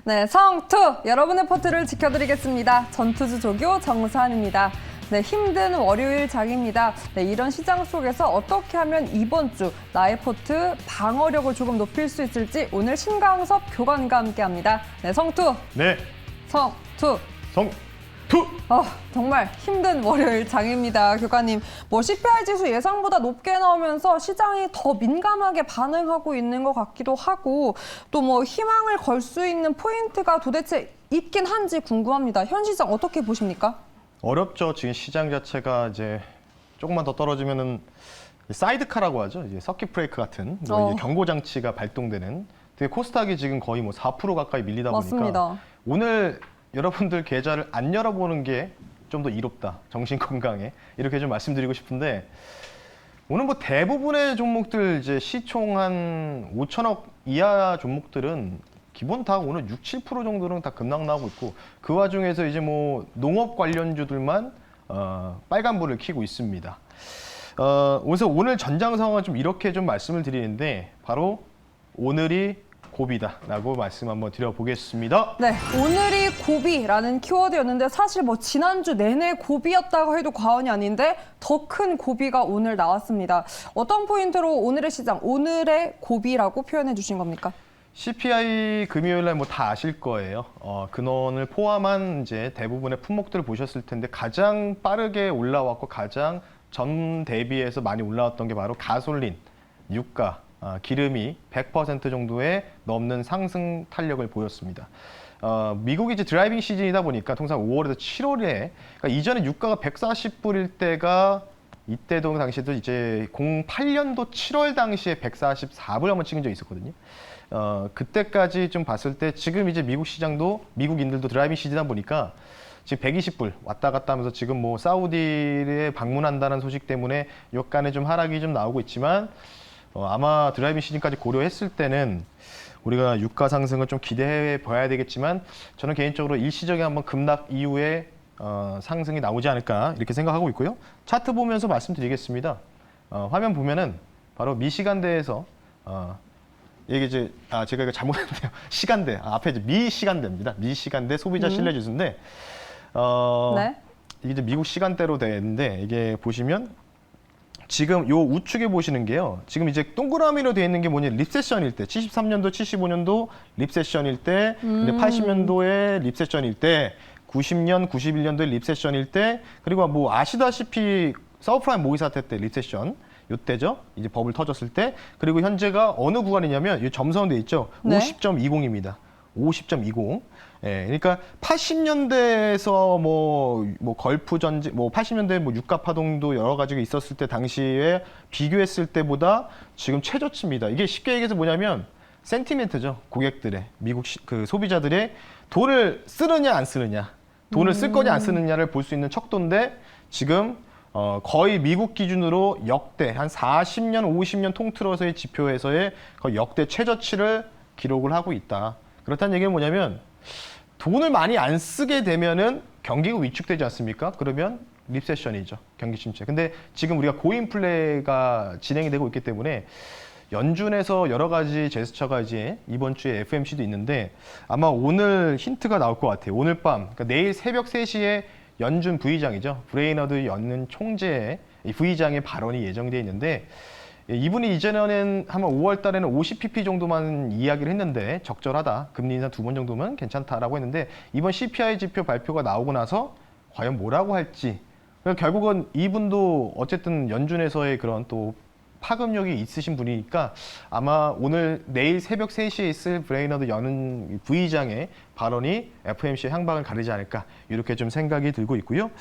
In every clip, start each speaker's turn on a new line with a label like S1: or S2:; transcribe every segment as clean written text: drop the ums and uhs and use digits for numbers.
S1: 네, 성투! 여러분의 포트를 지켜드리겠습니다. 전투주 조교 정수환입니다. 네, 힘든 월요일 장입니다. 네, 이런 시장 속에서 어떻게 하면 이번 주 나의 포트 방어력을 조금 높일 수 있을지 오늘 신강섭 교관과 함께합니다. 네, 성투!
S2: 네,
S1: 성투!
S2: 성투!
S1: 정말 힘든 월요일 장입니다, 교관님. CPI 지수 예상보다 높게 나오면서 시장이 더 민감하게 반응하고 있는 것 같기도 하고 또 희망을 걸 수 있는 포인트가 도대체 있긴 한지 궁금합니다. 현 시장 어떻게 보십니까?
S2: 어렵죠. 지금 시장 자체가 이제 조금만 더 떨어지면은 사이드카라고 하죠. 이제 서킷 브레이크 같은 이제 경고 장치가 발동되는. 되게 코스닥이 지금 거의 4% 가까이 밀리다
S1: 맞습니다.
S2: 보니까 오늘 여러분들 계좌를 안 열어보는 게 좀 더 이롭다. 정신 건강에 이렇게 좀 말씀드리고 싶은데 오늘 대부분의 종목들 이제 시총 한 5천억 이하 종목들은 기본 다 오늘 6, 7% 정도는 다 급락 나오고 있고 그 와중에서 이제 농업 관련주들만 빨간불을 켜고 있습니다. 그래서 오늘 전장 상황은 좀 이렇게 좀 말씀을 드리는데 바로 오늘이 고비다라고 말씀 한번 드려보겠습니다.
S1: 네, 오늘이 고비라는 키워드였는데 사실 지난주 내내 고비였다고 해도 과언이 아닌데 더 큰 고비가 오늘 나왔습니다. 어떤 포인트로 오늘의 시장, 오늘의 고비라고 표현해 주신 겁니까?
S2: CPI 금요일 날 다 아실 거예요. 근원을 포함한 이제 대부분의 품목들을 보셨을 텐데 가장 빠르게 올라왔고 가장 전 대비해서 많이 올라왔던 게 바로 가솔린, 유가, 기름이 100% 정도의 넘는 상승 탄력을 보였습니다. 미국이 이제 드라이빙 시즌이다 보니까 통상 5월에서 7월에 그러니까 이전에 유가가 140불일 때가 이때도 당시에도 이제 08년도 7월 당시에 144불 한번 찍은 적이 있었거든요. 그때까지 좀 봤을 때 지금 이제 미국 시장도 미국인들도 드라이빙 시즌이다 보니까 지금 120불 왔다 갔다 하면서 지금 사우디에 방문한다는 소식 때문에 유가는 좀 하락이 좀 나오고 있지만 아마 드라이빙 시즌까지 고려했을 때는 우리가 유가 상승을 좀 기대해 봐야 되겠지만 저는 개인적으로 일시적인 한번 급락 이후에 상승이 나오지 않을까 이렇게 생각하고 있고요. 차트 보면서 말씀드리겠습니다. 화면 보면은 바로 미시간대에서 이게 이제 제가 이거 잘못했네요. 시간대 앞에 이제 미시간대입니다. 미시간대 소비자 신뢰 지수인데
S1: 네.
S2: 이게 이제 미국 시간대로 되는데 이게 보시면 지금 요 우측에 보시는 게요. 지금 이제 동그라미로 되어 있는 게 리세션일 때, 73년도, 75년도 리세션일 때, 근데 80년도에 리세션일 때, 90년, 91년도에 리세션일 때, 그리고 아시다시피 서브프라임 모기 사태 때 리세션 요때죠. 이제 버블 터졌을 때. 그리고 현재가 어느 구간이냐면 이 점선돼 있죠.
S1: 네.
S2: 50.20입니다. 50.20. 예, 그러니까 80년대에서 걸프 전지 80년대 유가 파동도 여러 가지가 있었을 때 당시에 비교했을 때보다 지금 최저치입니다. 이게 쉽게 얘기해서 뭐냐면 센티멘트죠. 고객들의 미국 그 소비자들의 돈을 쓰느냐 안 쓰느냐, 돈을 쓸 거냐 안 쓰느냐를 볼 수 있는 척도인데 지금 거의 미국 기준으로 역대 한 40년, 50년 통틀어서의 지표에서의 거의 역대 최저치를 기록을 하고 있다. 그렇다는 얘기는 뭐냐면 돈을 많이 안 쓰게 되면은 경기가 위축되지 않습니까? 그러면 리세션이죠. 경기 침체. 근데 지금 우리가 고인플레가 진행이 되고 있기 때문에 연준에서 여러 가지 제스처가 이제 이번 주에 FOMC도 있는데 아마 오늘 힌트가 나올 것 같아요. 오늘 밤, 그러니까 내일 새벽 3시에 연준 부의장이죠. 브레이너드 연준 총재의 이 부의장의 발언이 예정되어 있는데 이분이 이전에는 아마 5월 달에는 50pp 정도만 이야기를 했는데 적절하다. 금리 인상 2번 정도면 괜찮다라고 했는데 이번 CPI 지표 발표가 나오고 나서 과연 뭐라고 할지. 그러니까 결국은 이분도 어쨌든 연준에서의 그런 또 파급력이 있으신 분이니까 아마 내일 새벽 3시에 있을 브레이너드 연은 부의장의 발언이 FOMC의 향방을 가리지 않을까 이렇게 좀 생각이 들고 있고요.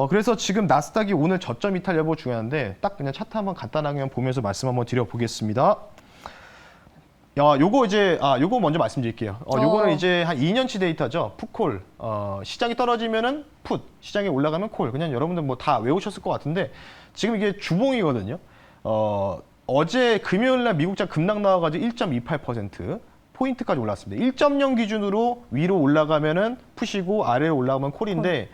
S2: 그래서 지금 나스닥이 오늘 저점 이탈 여부 중요한데 딱 그냥 차트 한번 간단하게 보면서 말씀 한번 드려보겠습니다. 요거 먼저 말씀드릴게요. 요거는 이제 한 2년치 데이터죠. 풋콜. 시장이 떨어지면은 풋, 시장이 올라가면 콜. 그냥 여러분들 다 외우셨을 것 같은데 지금 이게 주봉이거든요. 어제 금요일 날 미국장 급락 나와가지고 1.28% 포인트까지 올랐습니다. 1.0 기준으로 위로 올라가면은 풋이고 아래로 올라가면 콜인데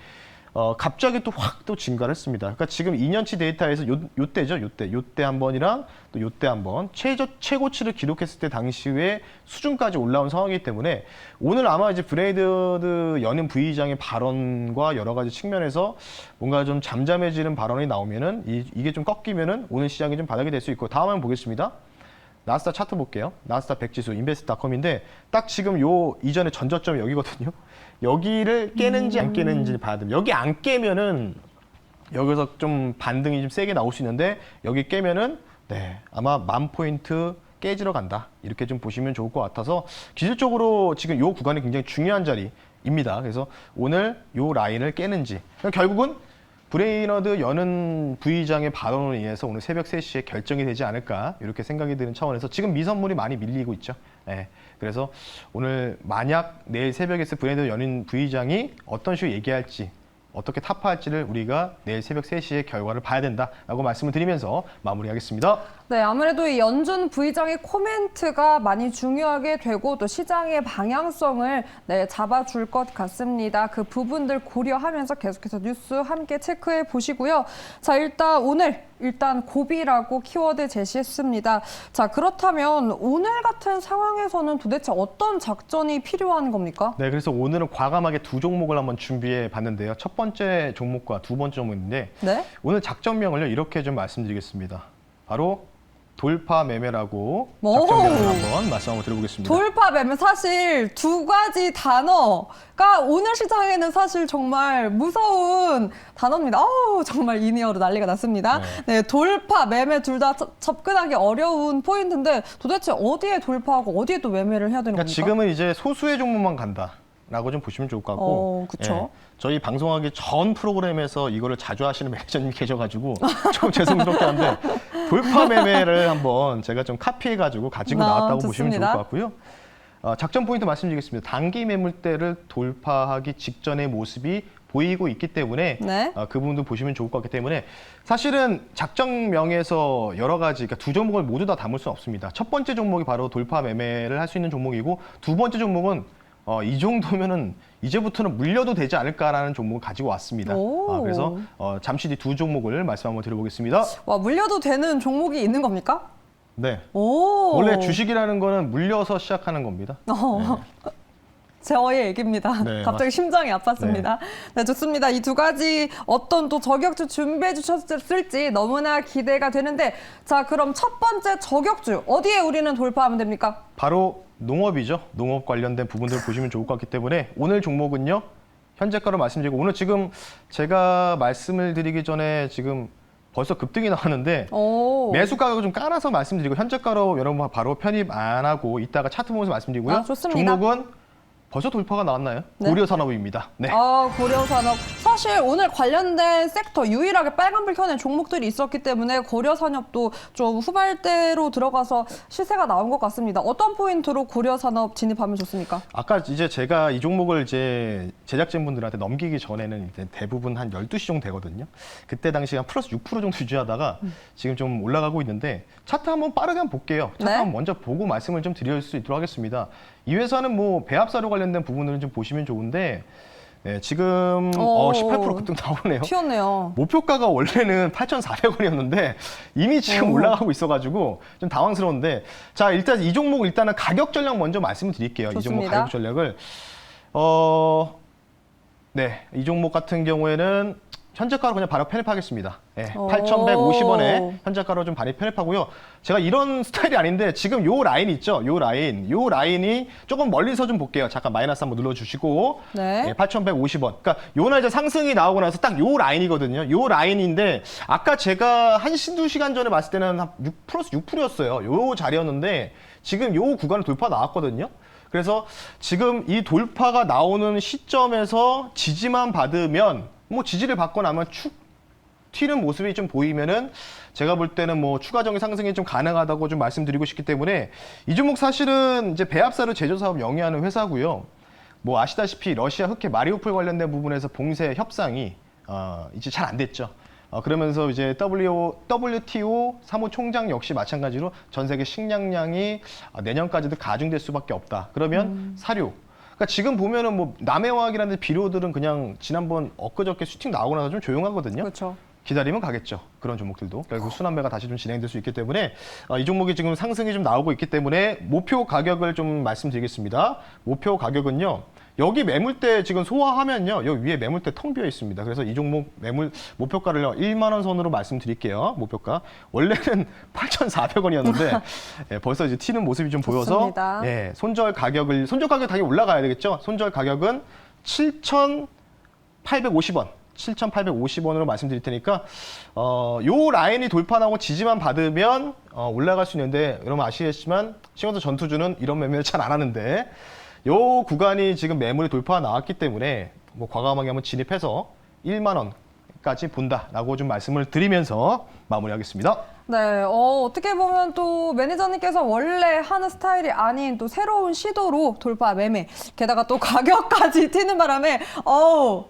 S2: 갑자기 또 확 또 증가를 했습니다. 그러니까 지금 2년치 데이터에서 요때죠. 요때 한 번이랑 또 요때 한 번 최고치를 기록했을 때 당시의 수준까지 올라온 상황이기 때문에 오늘 아마 이제 브레이드 연은 부의장의 발언과 여러 가지 측면에서 뭔가 좀 잠잠해지는 발언이 나오면은 이게 좀 꺾이면은 오늘 시장이 좀 바닥이 될 수 있고 다음 한번 보겠습니다. 나스닥 차트 볼게요. 나스닥 100지수 인베스트닷컴인데 딱 지금 요 이전에 전저점이 여기거든요. 여기를 깨는지 안 깨는지 봐야 됩니다. 여기 안 깨면은 여기서 좀 반등이 좀 세게 나올 수 있는데 여기 깨면은 네, 아마 10,000포인트 깨지러 간다. 이렇게 좀 보시면 좋을 것 같아서 기술적으로 지금 요 구간이 굉장히 중요한 자리입니다. 그래서 오늘 요 라인을 깨는지 결국은 브레이너드 연은 부의장의 발언으로 인해서 오늘 새벽 3시에 결정이 되지 않을까 이렇게 생각이 드는 차원에서 지금 미선물이 많이 밀리고 있죠. 네. 그래서 오늘 만약 내일 새벽에 브레이너드 연은 부의장이 어떤 식으로 얘기할지 어떻게 타파할지를 우리가 내일 새벽 3시에 결과를 봐야 된다라고 말씀을 드리면서 마무리하겠습니다.
S1: 네, 아무래도 이 연준 부의장의 코멘트가 많이 중요하게 되고 또 시장의 방향성을 잡아줄 것 같습니다. 그 부분들 고려하면서 계속해서 뉴스 함께 체크해 보시고요. 자, 일단 고비라고 키워드 제시했습니다. 자, 그렇다면 오늘 같은 상황에서는 도대체 어떤 작전이 필요한 겁니까?
S2: 네, 그래서 오늘은 과감하게 두 종목을 한번 준비해 봤는데요. 첫 번째 종목과 두 번째 종목인데
S1: 네?
S2: 오늘 작전명을 이렇게 좀 말씀드리겠습니다. 바로 돌파 매매라고 작전명을 한번 말씀 한번 드려보겠습니다.
S1: 돌파 매매 사실 두 가지 단어가 오늘 시장에는 사실 정말 무서운 단어입니다. 정말 이니어로 난리가 났습니다. 네, 돌파 매매 둘 다 접근하기 어려운 포인트인데 도대체 어디에 돌파하고 어디에 또 매매를 해야 되는 겁니까?
S2: 지금은 이제 소수의 종목만 간다라고 좀 보시면 좋을 것 같고.
S1: 그렇죠.
S2: 저희 방송하기 전 프로그램에서 이거를 자주 하시는 매니저님이 계셔가지고 좀 죄송스럽긴 한데 돌파 매매를 한번 제가 좀 카피해가지고 가지고 나왔다고
S1: 좋습니다.
S2: 보시면 좋을 것 같고요. 작전 포인트 말씀드리겠습니다. 단기 매물대를 돌파하기 직전의 모습이 보이고 있기 때문에
S1: 네.
S2: 그 부분도 보시면 좋을 것 같기 때문에 사실은 작전명에서 여러 가지 그러니까 두 종목을 모두 다 담을 수는 없습니다. 첫 번째 종목이 바로 돌파 매매를 할 수 있는 종목이고 두 번째 종목은 이 정도면은 이제부터는 물려도 되지 않을까라는 종목을 가지고 왔습니다. 그래서 잠시 뒤 두 종목을 말씀 한번 드려보겠습니다.
S1: 와, 물려도 되는 종목이 있는 겁니까?
S2: 네.
S1: 원래
S2: 주식이라는 거는 물려서 시작하는 겁니다.
S1: 저의 얘기입니다.
S2: 네,
S1: 갑자기 심장이 아팠습니다. 네, 좋습니다. 이 두 가지 어떤 또 저격주 준비해 주셨을지 너무나 기대가 되는데 자, 그럼 첫 번째 저격주 어디에 우리는 돌파하면 됩니까?
S2: 바로 농업이죠. 농업 관련된 부분들을 보시면 좋을 것 같기 때문에 오늘 종목은요. 현재가로 말씀드리고 오늘 지금 제가 말씀을 드리기 전에 지금 벌써 급등이 나왔는데 매수 가격을 좀 깔아서 말씀드리고 현재가로 여러분 바로 편입 안 하고 이따가 차트 보면서 말씀드리고요.
S1: 좋습니다.
S2: 종목은 벌써 돌파가 나왔나요?
S1: 네.
S2: 고려산업입니다. 네.
S1: 고려산업. 사실 오늘 관련된 섹터 유일하게 빨간불 켜낸 종목들이 있었기 때문에 고려산업도 좀 후발대로 들어가서 시세가 나온 것 같습니다. 어떤 포인트로 고려산업 진입하면 좋습니까?
S2: 아까 이제 제가 이 종목을 이제 제작진분들한테 넘기기 전에는 이제 대부분 한 12시 정도 되거든요. 그때 당시 한 플러스 6% 정도 유지하다가 지금 좀 올라가고 있는데 차트 한번 빠르게 한번 볼게요. 차트 한번 먼저 보고 말씀을 좀 드릴 수 있도록 하겠습니다. 이 회사는 뭐 배합사료 관련된 부분을 좀 보시면 좋은데 네, 지금 18% 급등 나오네요.
S1: 튀었네요.
S2: 목표가가 원래는 8,400원이었는데 이미 지금 올라가고 있어가지고 좀 당황스러운데 자 일단 이 종목 일단은 가격 전략 먼저 말씀을 드릴게요.
S1: 좋습니다.
S2: 이 종목 가격 전략을 네, 이 종목 같은 경우에는 현재가로 그냥 바로 편입하겠습니다. 네, 8,150원에 현재가로 좀 바로 편입하고요. 제가 이런 스타일이 아닌데 지금 요 라인 있죠? 요 라인이 조금 멀리서 좀 볼게요. 잠깐 마이너스 한번 눌러주시고
S1: 네.
S2: 8,150원. 그러니까 요 날 이제 상승이 나오고 나서 딱 요 라인이거든요. 요 라인인데 아까 제가 1시, 2시간 전에 봤을 때는 한 플러스 6%였어요. 요 자리였는데 지금 요 구간을 돌파 나왔거든요. 그래서 지금 이 돌파가 나오는 시점에서 지지만 받으면 뭐 지지를 받고 나면 축 튀는 모습이 좀 보이면은 제가 볼 때는 뭐 추가적인 상승이 좀 가능하다고 좀 말씀드리고 싶기 때문에 이 종목 사실은 이제 배합사료 제조사업 영위하는 회사고요. 뭐 아시다시피 러시아 흑해 마리우폴 관련된 부분에서 봉쇄 협상이 이제 잘 안 됐죠. 그러면서 이제 WTO 사무총장 역시 마찬가지로 전 세계 식량량이 내년까지도 가중될 수밖에 없다. 그러면 사료 그러니까 지금 보면은 뭐 남해화학이라는 비료들은 그냥 지난번 엊그저께 슈팅 나오고 나서 좀 조용하거든요.
S1: 그렇죠.
S2: 기다리면 가겠죠. 그런 종목들도. 결국 순환매가 다시 좀 진행될 수 있기 때문에 이 종목이 지금 상승이 좀 나오고 있기 때문에 목표 가격을 좀 말씀드리겠습니다. 목표 가격은요. 여기 매물대 지금 소화하면요. 여기 위에 매물대 텅 비어 있습니다. 그래서 이 종목 매물 목표가를 1만 원 선으로 말씀드릴게요. 목표가. 원래는 8,400원이었는데 벌써 이제 튀는 모습이 좀 보여서 손절 가격 당연히 올라가야 되겠죠. 손절 가격은 7,850원. 7,850원으로 말씀드릴 테니까 요 라인이 돌파하고 지지만 받으면 올라갈 수 있는데 여러분 아시겠지만 시간도 전투주는 이런 매매를 잘 안 하는데 요 구간이 지금 매물이 돌파가 나왔기 때문에 뭐 과감하게 한번 진입해서 1만 원까지 본다라고 좀 말씀을 드리면서 마무리하겠습니다.
S1: 네, 어떻게 보면 또 매니저님께서 원래 하는 스타일이 아닌 또 새로운 시도로 돌파 매매, 게다가 또 가격까지 튀는 바람에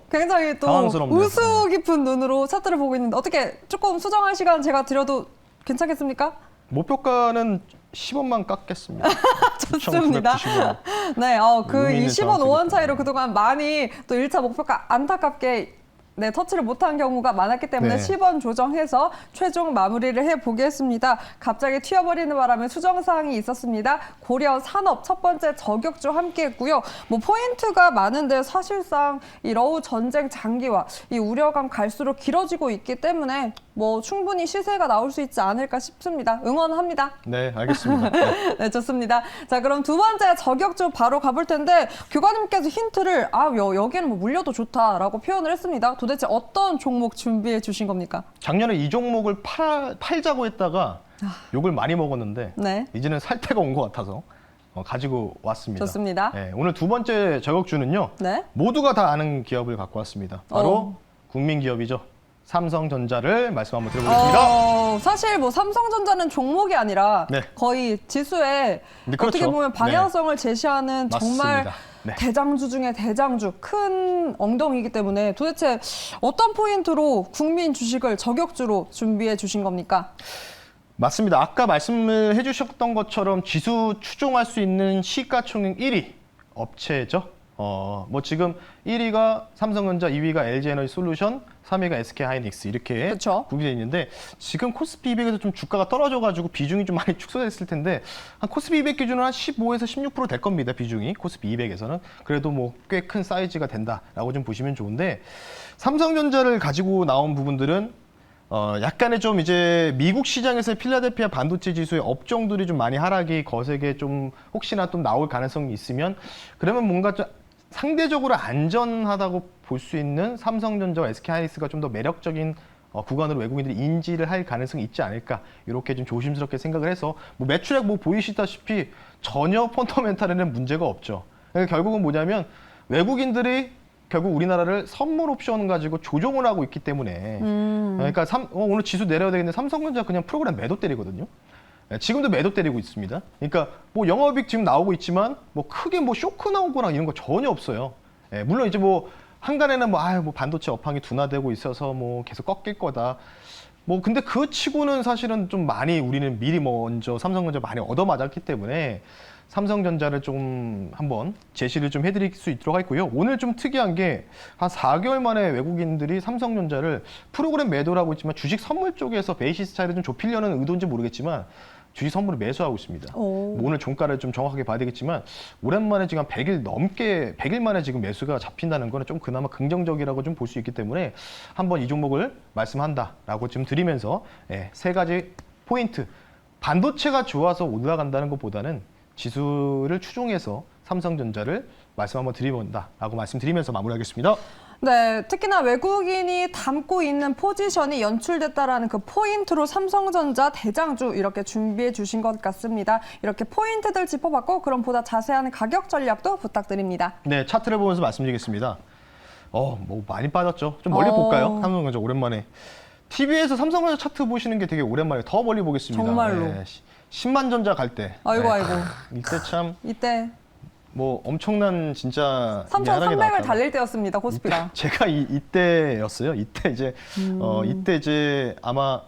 S1: 굉장히 또
S2: 당황스럽네요.
S1: 우수 깊은 눈으로 차트를 보고 있는데 어떻게 조금 수정할 시간 제가 드려도 괜찮겠습니까?
S2: 목표가는 10원만 깎겠습니다.
S1: 좋습니다.
S2: 2,990원.
S1: 네, 그
S2: 의미 있는
S1: 20원, 5원
S2: 상황이기
S1: 차이로 그동안 많이 또 1차 목표가 안타깝게 터치를 못한 경우가 많았기 때문에
S2: 네.
S1: 10원 조정해서 최종 마무리를 해보겠습니다. 갑자기 튀어버리는 바람에 수정사항이 있었습니다. 고려 산업 첫 번째 저격주 함께했고요. 뭐 포인트가 많은데 사실상 이 러우 전쟁 장기화 이 우려감 갈수록 길어지고 있기 때문에 뭐 충분히 시세가 나올 수 있지 않을까 싶습니다. 응원합니다.
S2: 네, 알겠습니다. 네.
S1: 네, 좋습니다. 자, 그럼 두 번째 저격주 바로 가볼 텐데 교관님께서 힌트를 여기는 뭐 물려도 좋다라고 표현을 했습니다. 도대체 어떤 종목 준비해 주신 겁니까?
S2: 작년에 이 종목을 팔자고 했다가 욕을 많이 먹었는데
S1: 네.
S2: 이제는 살 때가 온 것 같아서 가지고 왔습니다.
S1: 좋습니다.
S2: 네, 오늘 두 번째 저격주는요.
S1: 네.
S2: 모두가 다 아는 기업을 갖고 왔습니다. 바로 국민 기업이죠. 삼성전자를 말씀 한번 드려보겠습니다.
S1: 사실 뭐 삼성전자는 종목이 아니라
S2: 네.
S1: 거의 지수에
S2: 네, 그렇죠.
S1: 어떻게 보면 방향성을 제시하는 정말
S2: 맞습니다. 네.
S1: 대장주 중에 대장주, 큰 엉덩이기 때문에 도대체 어떤 포인트로 국민 주식을 저격주로 준비해 주신 겁니까?
S2: 맞습니다. 아까 말씀을 해주셨던 것처럼 지수 추종할 수 있는 시가총액 1위 업체죠. 뭐 지금 1위가 삼성전자, 2위가 LG에너지솔루션, 3위가 SK하이닉스 이렇게
S1: 그쵸.
S2: 구비되어 있는데 지금 코스피 200에서 좀 주가가 떨어져가지고 비중이 좀 많이 축소됐을 텐데 한 코스피 200 기준으로 한 15에서 16% 될 겁니다. 비중이 코스피 200에서는 그래도 뭐 꽤 큰 사이즈가 된다라고 좀 보시면 좋은데 삼성전자를 가지고 나온 부분들은 약간의 좀 이제 미국 시장에서의 필라델피아 반도체 지수의 업종들이 좀 많이 하락이 거세게 좀 혹시나 또 나올 가능성이 있으면 그러면 뭔가 좀 상대적으로 안전하다고 볼 수 있는 삼성전자와 SK하이닉스가 좀 더 매력적인 구간으로 외국인들이 인지를 할 가능성이 있지 않을까 이렇게 좀 조심스럽게 생각을 해서 뭐 매출액 뭐 보이시다시피 전혀 펀더멘탈에는 문제가 없죠. 그러니까 결국은 뭐냐면 외국인들이 결국 우리나라를 선물 옵션 가지고 조종을 하고 있기 때문에 그러니까 오늘 지수 내려야 되겠는데 삼성전자 그냥 프로그램 매도 때리거든요. 지금도 매도 때리고 있습니다. 그러니까 뭐 영업이익 지금 나오고 있지만 뭐 크게 뭐 쇼크 나오거나 이런 거 전혀 없어요. 물론 이제 뭐 한간에는 뭐 반도체 업황이 둔화되고 있어서 뭐 계속 꺾일 거다. 뭐 근데 그 치고는 사실은 좀 많이 우리는 미리 먼저 삼성전자 많이 얻어맞았기 때문에 삼성전자를 좀 한번 제시를 좀 해드릴 수 있도록 하겠고요. 오늘 좀 특이한 게 한 4개월 만에 외국인들이 삼성전자를 프로그램 매도를 하고 있지만 주식 선물 쪽에서 베이시스 차이를 좀 좁히려는 의도인지 모르겠지만 주식 선물을 매수하고 있습니다. 뭐 오늘 종가를 좀 정확하게 봐야 되겠지만 오랜만에 지금 100일 만에 지금 매수가 잡힌다는 거는 좀 그나마 긍정적이라고 좀 볼 수 있기 때문에 한번 이 종목을 말씀한다라고 좀 드리면서 세 가지 포인트. 반도체가 좋아서 올라간다는 것보다는 지수를 추종해서 삼성전자를 말씀 한번 드려본다라고 말씀드리면서 마무리하겠습니다.
S1: 네, 특히나 외국인이 담고 있는 포지션이 연출됐다라는 그 포인트로 삼성전자 대장주 이렇게 준비해 주신 것 같습니다. 이렇게 포인트들 짚어봤고 그럼 보다 자세한 가격 전략도 부탁드립니다.
S2: 네, 차트를 보면서 말씀드리겠습니다. 뭐 많이 빠졌죠. 좀 멀리 볼까요? 삼성전자 오랜만에. TV에서 삼성전자 차트 보시는 게 되게 오랜만에 더 멀리 보겠습니다.
S1: 정말로.
S2: 10만 전자 갈 때.
S1: 아이고.
S2: 이때 참
S1: 이때
S2: 뭐 엄청난 진짜 미안하게
S1: 3,300을
S2: 나왔다가.
S1: 달릴 때였습니다. 코스피가.
S2: 제가 이때였어요. 이때 이제 아마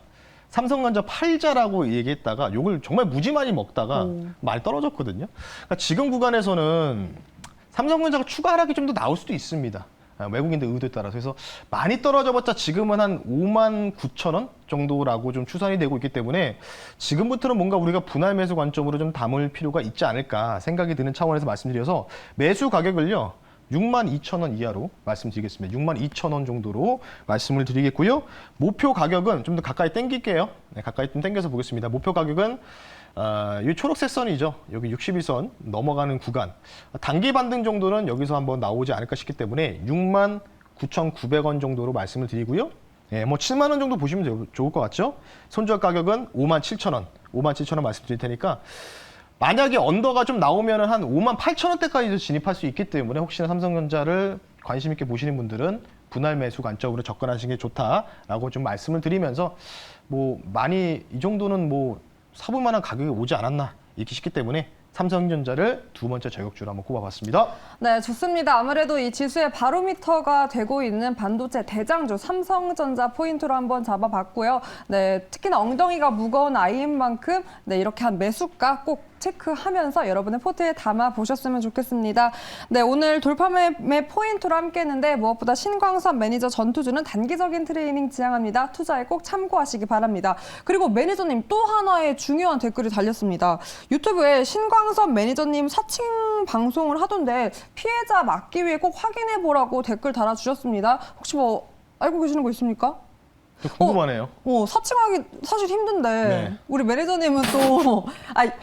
S2: 삼성전자 팔자라고 얘기했다가 욕을 정말 무지 많이 먹다가 많이 떨어졌거든요. 그러니까 지금 구간에서는 삼성전자가 추가 하락이 좀 더 나올 수도 있습니다. 외국인들 의도에 따라서. 그래서 많이 떨어져봤자 지금은 한 59,000원 정도라고 좀 추산이 되고 있기 때문에 지금부터는 뭔가 우리가 분할 매수 관점으로 좀 담을 필요가 있지 않을까 생각이 드는 차원에서 말씀드려서 매수 가격을요. 62,000원 이하로 말씀드리겠습니다. 62,000원 정도로 말씀을 드리겠고요. 목표 가격은 좀 더 가까이 당길게요. 네, 가까이 좀 당겨서 보겠습니다. 목표 가격은 이 초록색 선이죠. 여기 61선 넘어가는 구간. 단기 반등 정도는 여기서 한번 나오지 않을까 싶기 때문에 69,900원 정도로 말씀을 드리고요. 예, 뭐 7만 원 정도 보시면 좋을 것 같죠? 손절 가격은 57,000원. 57,000원 말씀드릴 테니까 만약에 언더가 좀 나오면 한 58,000원대까지도 진입할 수 있기 때문에 혹시나 삼성전자를 관심 있게 보시는 분들은 분할 매수 관점으로 접근하시는 게 좋다라고 좀 말씀을 드리면서 뭐 많이 이 정도는 뭐 사볼 만한 가격이 오지 않았나 이렇게 싶기 때문에 삼성전자를 두 번째 저격주로 한번 꼽아봤습니다.
S1: 네, 좋습니다. 아무래도 이 지수의 바로미터가 되고 있는 반도체 대장주 삼성전자 포인트로 한번 잡아봤고요. 네, 특히나 엉덩이가 무거운 아이인 만큼 네, 이렇게 한 매수가 꼭 체크하면서 여러분의 포트에 담아 보셨으면 좋겠습니다. 네, 오늘 돌파매매 포인트로 함께했는데 무엇보다 신광섭 매니저 전투주는 단기적인 트레이닝 지향합니다. 투자에 꼭 참고하시기 바랍니다. 그리고 매니저님 또 하나의 중요한 댓글이 달렸습니다. 유튜브에 신광섭 매니저님 사칭 방송을 하던데 피해자 막기 위해 꼭 확인해 보라고 댓글 달아주셨습니다. 혹시 뭐 알고 계시는 거 있습니까?
S2: 궁금하네요.
S1: 사칭하기 사실 힘든데
S2: 네.
S1: 우리 매니저님은 또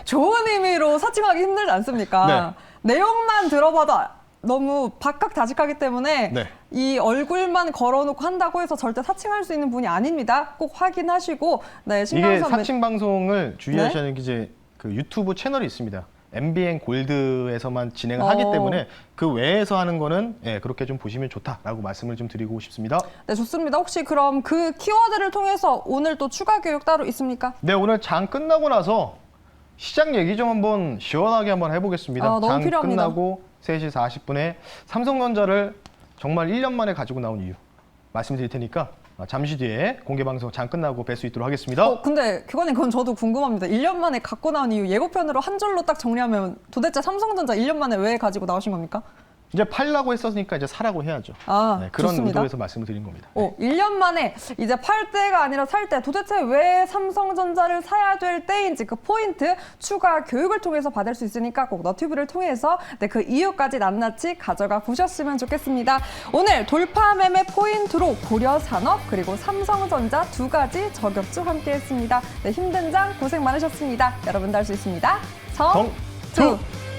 S1: 좋은 의미로 사칭하기 힘들지 않습니까?
S2: 네.
S1: 내용만 들어봐도 너무 박학다식하기 때문에
S2: 네.
S1: 이 얼굴만 걸어놓고 한다고 해서 절대 사칭할 수 있는 분이 아닙니다. 꼭 확인하시고 네,
S2: 이게
S1: 신광섭
S2: 사칭 방송을 주의하셔야 하는 게 이제 그 유튜브 채널이 있습니다. MBN 골드에서만 진행을 하기 때문에 그 외에서 하는 거는 예, 그렇게 좀 보시면 좋다라고 말씀을 좀 드리고 싶습니다.
S1: 네, 좋습니다. 혹시 그럼 그 키워드를 통해서 오늘 또 추가 교육 따로 있습니까?
S2: 네, 오늘 장 끝나고 나서 시장 얘기 좀 한번 시원하게 한번 해보겠습니다.
S1: 너무
S2: 장
S1: 필요합니다.
S2: 끝나고 3시 40분에 삼성전자를 정말 1년 만에 가지고 나온 이유 말씀드릴 테니까 잠시 뒤에 공개방송 장 끝나고 뵐 수 있도록 하겠습니다.
S1: 근데 교관님 그건 저도 궁금합니다. 1년 만에 갖고 나온 이유 예고편으로 한 줄로 딱 정리하면 도대체 삼성전자 1년 만에 왜 가지고 나오신 겁니까?
S2: 이제 팔라고 했었으니까 이제 사라고 해야죠. 네, 그런
S1: 좋습니다.
S2: 의도에서 말씀을 드린 겁니다.
S1: 1년 만에 이제 팔 때가 아니라 살 때 도대체 왜 삼성전자를 사야 될 때인지 그 포인트 추가 교육을 통해서 받을 수 있으니까 꼭 너튜브를 통해서 네, 그 이유까지 낱낱이 가져가 보셨으면 좋겠습니다. 오늘 돌파 매매 포인트로 고려산업 그리고 삼성전자 두 가지 저격주 함께했습니다. 네, 힘든 장 고생 많으셨습니다. 여러분도 할 수 있습니다.
S2: 정투!